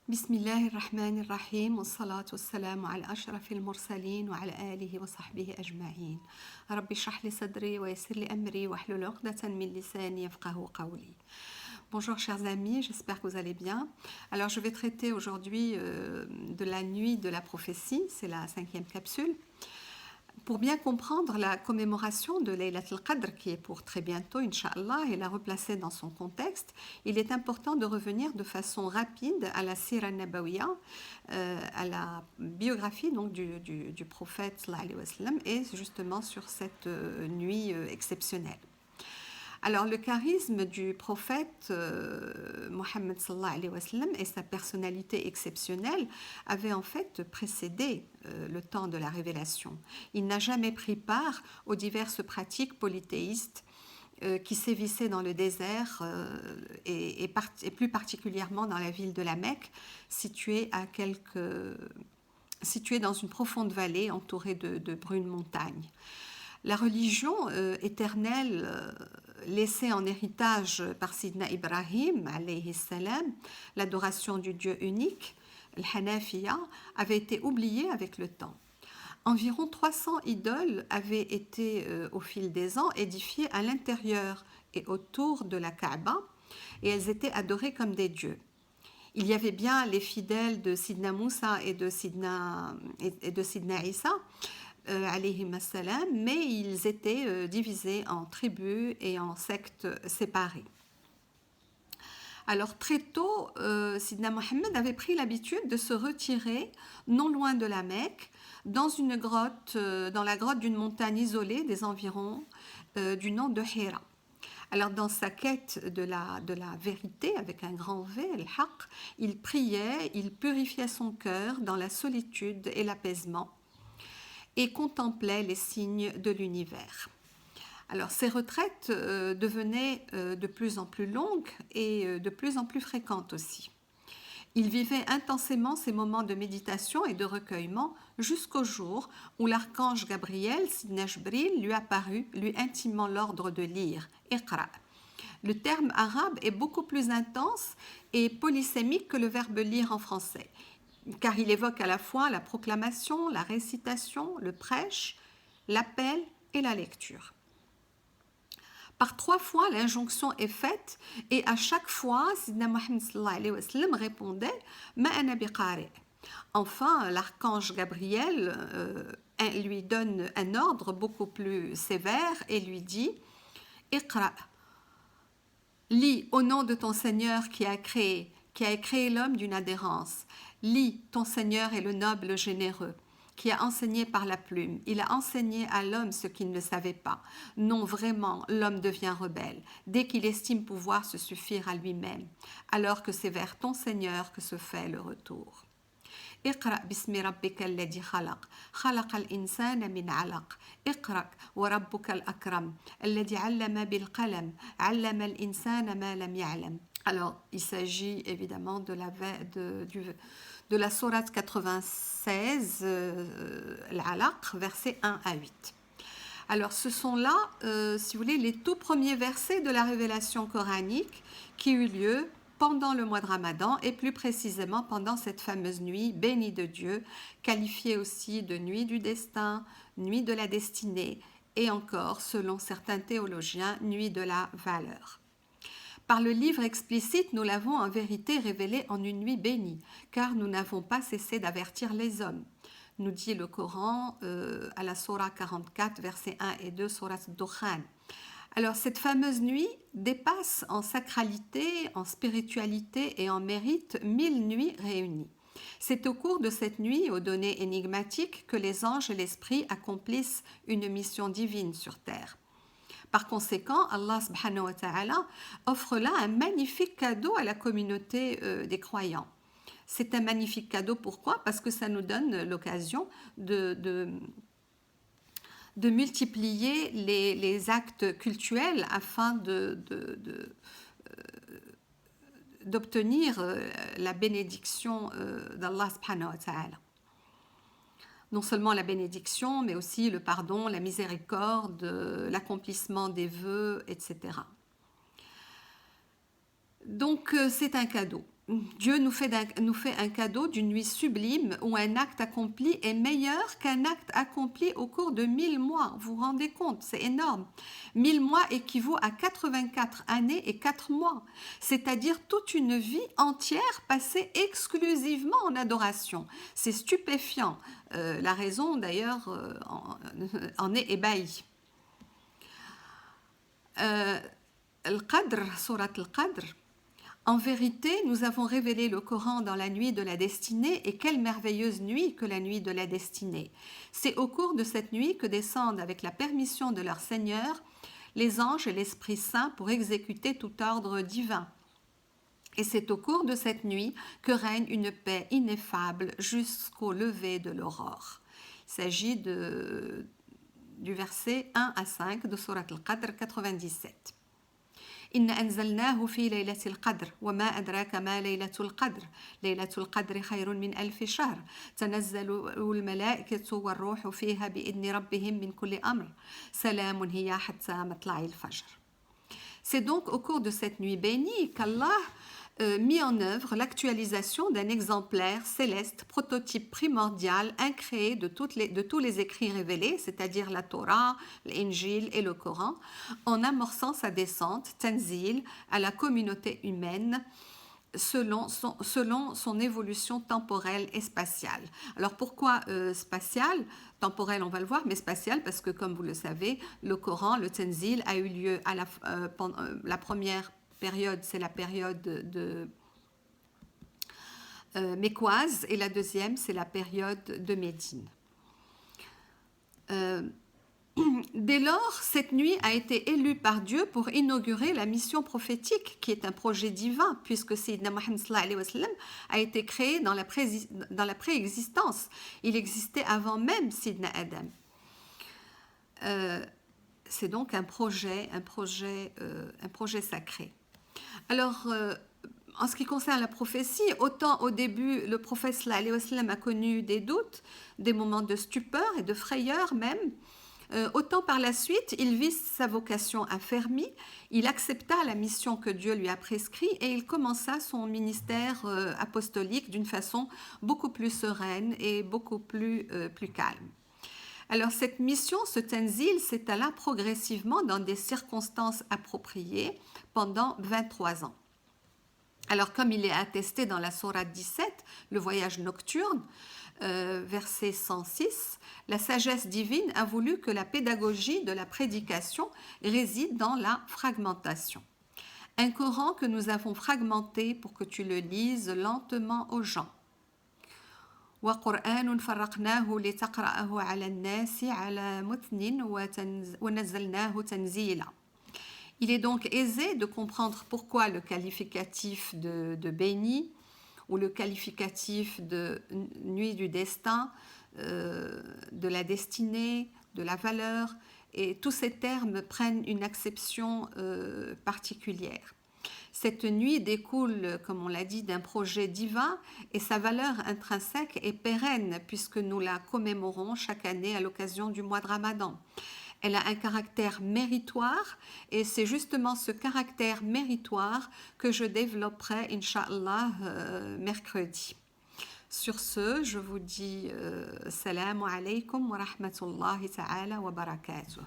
بسم الله الرحمن الرحيم والصلاة والسلام على أشرف المرسلين وعلى آله وصحبه أجمعين. رب اشرح لي صدري ويسر لي أمري واحلل عقدة من لساني يفقهوا قولي. Bonjour chers amis, j'espère que vous allez bien. Alors je vais traiter aujourd'hui de la nuit de la prophétie, c'est la 5e capsule. Pour bien comprendre la commémoration de Laylat al-Qadr, qui est pour très bientôt, Inch'Allah, et la replacer dans son contexte, il est important de revenir de façon rapide à la Sira Nabawiya, à la biographie donc, du prophète sallallahu alayhi wa sallam, et justement sur cette nuit exceptionnelle. Alors le charisme du prophète Mohammed sallallahu alayhi wa sallam et sa personnalité exceptionnelle avaient en fait précédé le temps de la révélation. Il n'a jamais pris part aux diverses pratiques polythéistes qui sévissaient dans le désert et plus particulièrement dans la ville de la Mecque, située dans une profonde vallée entourée de brunes montagnes. La religion éternelle laissée en héritage par Sidna Ibrahim, alayhi salam, l'adoration du Dieu unique, le Hanafiya, avait été oubliée avec le temps. Environ 300 idoles avaient été au fil des ans édifiées à l'intérieur et autour de la Kaaba, et elles étaient adorées comme des dieux. Il y avait bien les fidèles de Sidna Moussa et de Sidna Isa, mais ils étaient divisés en tribus et en sectes séparées. Alors très tôt, Sidna Mohammed avait pris l'habitude de se retirer non loin de la Mecque, dans une grotte, dans la grotte d'une montagne isolée des environs du nom de Hira. Alors dans sa quête de la vérité, avec un grand V, al-Haq, il priait, il purifiait son cœur dans la solitude et l'apaisement, et contemplait les signes de l'univers. Alors ces retraites devenaient de plus en plus longues et de plus en plus fréquentes aussi. Il vivait intensément ces moments de méditation et de recueillement jusqu'au jour où l'archange Gabriel, Sidna Jibril, lui apparut, lui intimant l'ordre de lire, Iqra. Le terme arabe est beaucoup plus intense et polysémique que le verbe lire en français, car il évoque à la fois la proclamation, la récitation, le prêche, l'appel et la lecture. Par 3 fois, l'injonction est faite et à chaque fois, Sidna Mohammed sallallahu alayhi wa sallam répondait « Ma ana biqari ». Enfin, l'archange Gabriel lui donne un ordre beaucoup plus sévère et lui dit « Iqra ». Lis au nom de ton Seigneur qui a créé l'homme d'une adhérence. Lis, ton Seigneur est le noble généreux, qui a enseigné par la plume. Il a enseigné à l'homme ce qu'il ne savait pas. Non, vraiment, l'homme devient rebelle, dès qu'il estime pouvoir se suffire à lui-même, alors que c'est vers ton Seigneur que se fait le retour. اقرأ باسم ربك الذي خلق خلق الإنسان من علق اقرأ وربك الأكرم الذي علم بالقلم علم الإنسان ما لم يعلم. Alors, il s'agit évidemment de la sourate 96, l'Alaq, versets 1 à 8. Alors, ce sont là, si vous voulez, les tout premiers versets de la révélation coranique qui eut lieu pendant le mois de Ramadan et plus précisément pendant cette fameuse nuit bénie de Dieu, qualifiée aussi de nuit du destin, nuit de la destinée et encore, selon certains théologiens, nuit de la valeur. Par le livre explicite, nous l'avons en vérité révélé en une nuit bénie, car nous n'avons pas cessé d'avertir les hommes, nous dit le Coran à la Sourate 44, versets 1 et 2, Sourate Dukhan. Alors cette fameuse nuit dépasse en sacralité, en spiritualité et en mérite 1000 nuits réunies. C'est au cours de cette nuit, aux données énigmatiques, que les anges et l'esprit accomplissent une mission divine sur terre. Par conséquent, Allah subhanahu wa ta'ala offre là un magnifique cadeau à la communauté des croyants. C'est un magnifique cadeau, pourquoi ? Parce que ça nous donne l'occasion de multiplier les actes cultuels afin d'obtenir la bénédiction d'Allah subhanahu wa ta'ala. Non seulement la bénédiction, mais aussi le pardon, la miséricorde, l'accomplissement des vœux, etc. Donc c'est un cadeau. Dieu nous fait un cadeau d'une nuit sublime où un acte accompli est meilleur qu'un acte accompli au cours de 1000 mois. Vous vous rendez compte, c'est énorme. 1000 mois équivaut à 84 années et 4 mois, c'est-à-dire toute une vie entière passée exclusivement en adoration. C'est stupéfiant. La raison, d'ailleurs, en est ébahie. Al-Qadr, Surat Al-Qadr. En vérité, nous avons révélé le Coran dans la nuit de la destinée, et quelle merveilleuse nuit que la nuit de la destinée. C'est au cours de cette nuit que descendent, avec la permission de leur Seigneur, les anges et l'Esprit Saint pour exécuter tout ordre divin. Et c'est au cours de cette nuit que règne une paix ineffable jusqu'au lever de l'aurore. Il s'agit du verset 1 à 5 de Surat Al-Qadr 97. إن أنزلناه في ليلة القدر وما أدراك ما ليلة القدر ليلة القدر خير من 1000 شهر تنزل الملائكة والروح فيها بإذن ربهم من كل أمر سلام هي حتى مطلع الفجر. C'est donc au cours de cette nuit bénie qu'Allah mis en œuvre l'actualisation d'un exemplaire céleste, prototype primordial, incréé de tous les écrits révélés, c'est-à-dire la Torah, l'Injil et le Coran, en amorçant sa descente, Tanzil, à la communauté humaine, selon son évolution temporelle et spatiale. Alors pourquoi spatiale? Temporelle, on va le voir, mais spatiale parce que, comme vous le savez, le Coran, le Tanzil, a eu lieu à la première période, c'est la période de mécoise, et la deuxième, c'est la période de Médine. Dès lors, cette nuit a été élue par Dieu pour inaugurer la mission prophétique, qui est un projet divin, puisque Sayyidina Muhammad sallallahu alayhi wa sallam a été créé dans la préexistence. Il existait avant même Sayyidina Adam. C'est donc un projet sacré. Alors, en ce qui concerne la prophétie, autant au début, le prophète sallallahu alayhi wa sallam a connu des doutes, des moments de stupeur et de frayeur même, autant par la suite, il vit sa vocation affermie, il accepta la mission que Dieu lui a prescrite et il commença son ministère apostolique d'une façon beaucoup plus sereine et beaucoup plus calme. Alors cette mission, ce tanzil, s'étala progressivement dans des circonstances appropriées pendant 23 ans. Alors comme il est attesté dans la sourate 17, le voyage nocturne, verset 106, la sagesse divine a voulu que la pédagogie de la prédication réside dans la fragmentation. Un Coran que nous avons fragmenté pour que tu le lises lentement aux gens. وقرآن فرقناه لتقرأه على الناس على متن ونزلناه تنزيلا. Il est donc aisé de comprendre pourquoi le qualificatif de béni ou le qualificatif de nuit du destin, de la destinée, de la valeur, et tous ces termes prennent une acception particulière. Cette nuit découle, comme on l'a dit, d'un projet divin et sa valeur intrinsèque est pérenne puisque nous la commémorons chaque année à l'occasion du mois de Ramadan. Elle a un caractère méritoire et c'est justement ce caractère méritoire que je développerai, Inch'Allah, mercredi. Sur ce, je vous dis Salamu alaykum wa rahmatullahi ta'ala wa barakatuh.